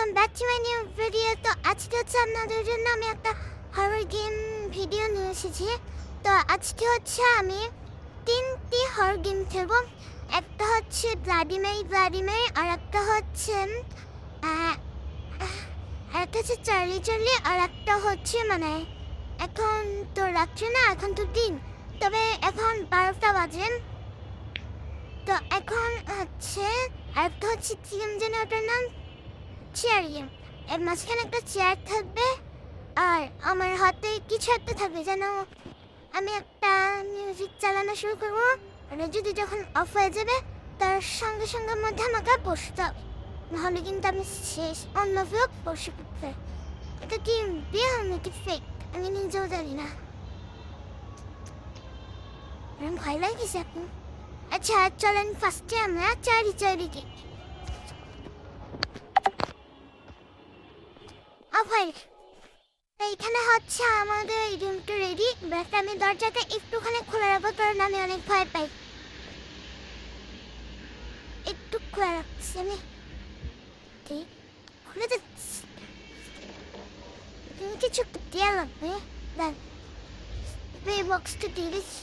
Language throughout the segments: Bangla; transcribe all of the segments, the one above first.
Welcome back to my new video. তো আজকে হচ্ছে আপনাদের জন্য আমি একটা হরর গেম ভিডিও নিয়ে এসেছি। তো আজকে হচ্ছে আমি তিনটি হরর গেম খেলবো। একটা হচ্ছে ব্লাডি মেরি, আর একটা হচ্ছে চার্লি চার্লি, আর একটা হচ্ছে মানে এখন তো রাত্রি না, এখন তো দিন, তবে এখন 12টা বাজে। তো এখন হচ্ছে আরেকটা হচ্ছে কি গেম যেন, ওটার নাম চেয়ার গেম। এর মাঝখানে একটা চেয়ার থাকবে আর আমার হাতে কিছু একটা থাকবে, যেন আমি একটা মিউজিক চালানো শুরু করবো, আর যদি যখন অফ হয়ে যাবে তার সঙ্গে সঙ্গে মধ্যে আমাকে বসতে হবে, নাহলে কিন্তু আমি শেষ, অন্য কেউ বসে পড়তে। এটা কি রিয়েল নাকি ফেক আমি নিজেও জানি না, আমার ভয় লাগছে এখন। আচ্ছা চলেন ফার্স্টে আমরা চারি চারিকে এইখানে হচ্ছে আমাদের এই রুমটা রেডি। বাট আমি দরজাটা একটুখানি খোলা রাখবো, কারণ আমি অনেক ভয় পাই। একটু খোলা রাখছি আমি, খুলে যাচ্ছি। তুমি কিছু দেওয়া লাগবে, দেন এই বক্সটা দিয়ে দিচ্ছি।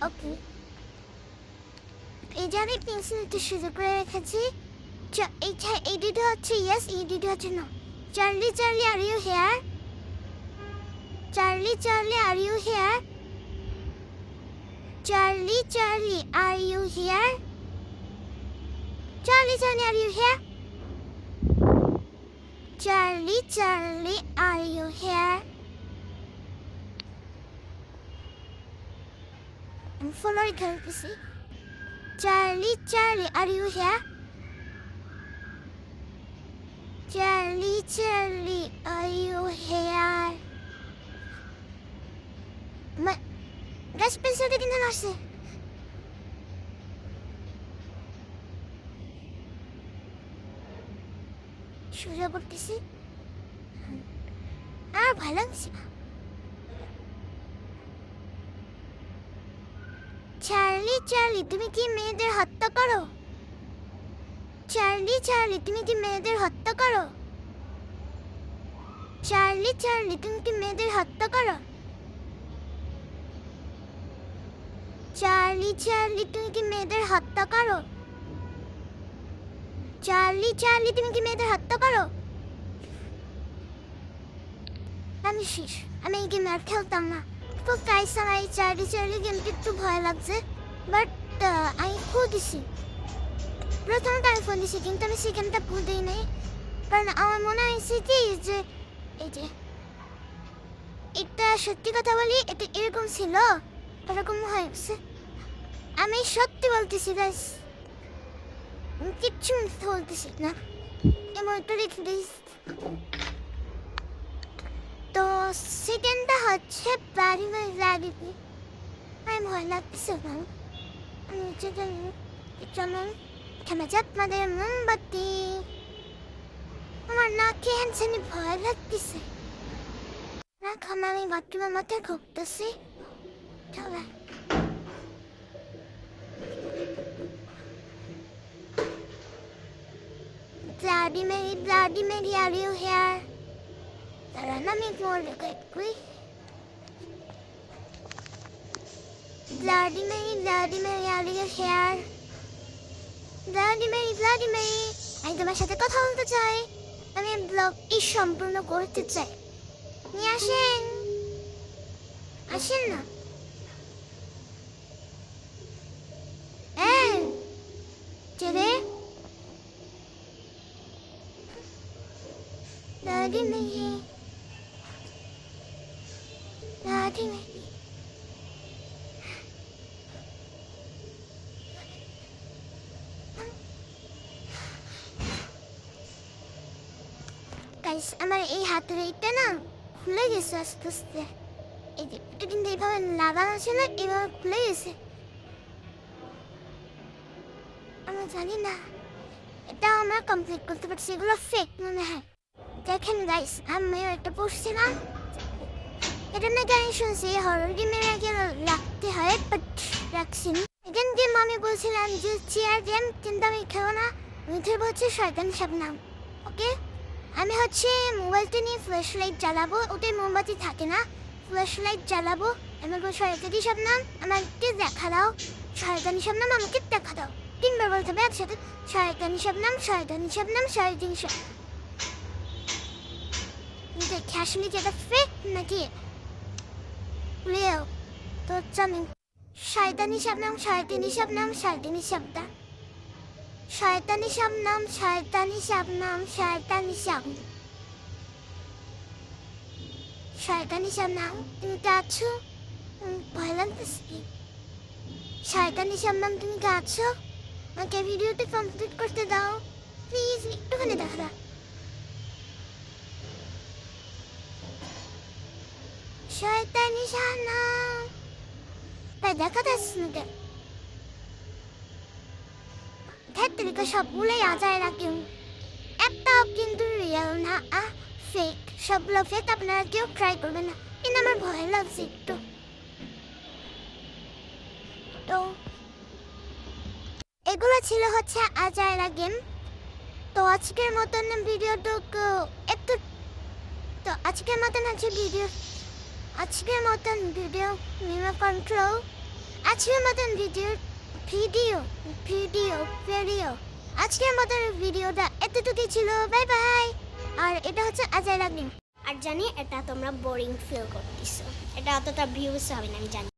ওকে, এই যে আমি পেন্সিলটা সুযোগ করে রেখেছি। এই দুটো হচ্ছে ইয়েস, এই দুটো হচ্ছে no. Charlie Charlie are you here? Charlie Charlie are you here? Charlie Charlie are you here? Charlie Charlie are you here? Charlie Charlie are you here? I'm following her. Charlie, Charlie, are you here? Charlie, Charlie, are you here? Guys, pencil din na nasi. সোজা করতেছি, আর ভালো লাগছে না। চার্লি চার্লি, তুমি কি মেয়েদের হত্যা করো? চার্লি চার্লি, তুমি কি মেয়েদের হত্যা করো? চার্লি চার্লি, তুমি কি মেয়েদের হত্যা করো? চার্লি চার্লি, তুমি কি মেয়েদের হত্যা করো? চার্লি চার্লি, তুমি কি মেয়েদের হত্যা করো? আমি শেষ, আমি এই গেম আর খেলতাম না। তো গাইস, আমার এই চার্লি চার্লি গেমটা একটু ভয় লাগছে, বাট আমি ফোন দিছি। প্রথমত আমি ফোন দিছি, কিন্তু আমি সেখানটা ফোন দিই নাই, কারণ আমার মনে হয়েছে কি যে এই যে এটা সত্যি কথা বলি, এটা এরকম ছিল, এরকম হয়েছে। আমি সত্যি বলতেছি গাইস, কিচ্ছু মিথ্যা বলতেছি না। এমনটা রেখে দিস। তো সেকেন্ডটা হচ্ছে বাড়ি লাগবে, আমি ভয় লাগতেছে না। আমি যেমন খেলা যাক আমাদের মোমবাতি, আমার নাকে হ্যান্ডসানি ভয় লাগতেছে। রাখাম, আমি বাথরুমের মধ্যে ঘুরতেছি। চলে Bloody Mary, are you here? Tara na, may look ko eh. Bloody Mary, are you here? Bloody Mary, আমি তোমার সাথে কথা বলতে চাই, আমি ব্লগটি সম্পূর্ণ করতে চাই। নিয়ে আসেন, আসেন না। চেরে Bloody Mary, Bloody Mary. Guys, আমার এই হাতের এইটা না খুলে গেছে আস্তে আস্তে। এই যে এটা কিন্তু এইভাবে লাগানো আছে না, এইভাবে খুলে গেছে। আমরা জানি না এটা আমরা কমপ্লিট করতে পারছি, এগুলো ফেক মনে হয়। দেখেন গাইস, আমিও একটা পড়ছিলাম, এটা নাকি আমি শুনছি হরর গেমের আগে রাখতে হয়, বাট রাখছি। আসেনি। সেকেন্ড গেম আমি বলছিলাম যে চেয়ার গেম, কিন্তু আমি খেলো না। আমি খেলবো হচ্ছে শয়তান শাবনাম। ওকে, আমি হচ্ছে মোবাইলটা নিয়ে ফ্ল্যাশ লাইট জ্বালাবো, ওটাই মোমবাতি থাকে না। ফ্ল্যাশ লাইট জ্বালাবো, আমি বলবো শয়তানি শাবনাম আমাকে দেখা দাও, শয়তানি শাবনাম আমাকে দেখা দাও। 3 বার বলতে হবে একসাথে, শয়তানি শাবনাম, শয়তানি শাবনাম, শয়তানি শাবনাম। দেখে আসলে যেটা ফেক নাকি রিয়েল তো জানি। শয়তানি শাবনাম, শয়তানি শাবনাম, শয়তানি শাবনাম, শয়তানি শাবনাম, শয়তানি শাবনাম, শয়তানি শাবনাম, শয়তানি শাবনাম। তুমি গাছো, ভয় লাগতেছে। শয়তানি শাবনাম তুমি গাছো, আমাকে ভিডিওটি কমপ্লিট করতে দাও প্লিজ, একটুখানি দেখা দাও। শয়তানি শাবনাম তাই দেখা যাচ্ছে না কেন? ক্ষেত্রিকা সবগুলোই আজায় রাখি, একটাও কিন্তু রিয়েল না, ফেক। সবগুলো ফেক, আপনারা কেউ ট্রাই করবেন না, কিন্তু আমার ভয় লাগছে একটু। তো এগুলো ছিল হচ্ছে আজায়রা গেম। তো আজকের মতন ভিডিওটুকু একটু, তো আজকের মতন হচ্ছে ভিডিও, আজকের মতন ভিডিও মিমা কন্ট্রোল, আজকের মতন ভিডিও ভিডিও ভিডিও ভিডিও আজকের মতন ভিডিওটা এতটুকুই ছিল। Bye bye. আর এটা হচ্ছে আজায়রা গেম। আর জানি এটা তোমরা বোরিং ফিল করতেছো, এটা অতটা ভিউজ হবে না আমি জানি।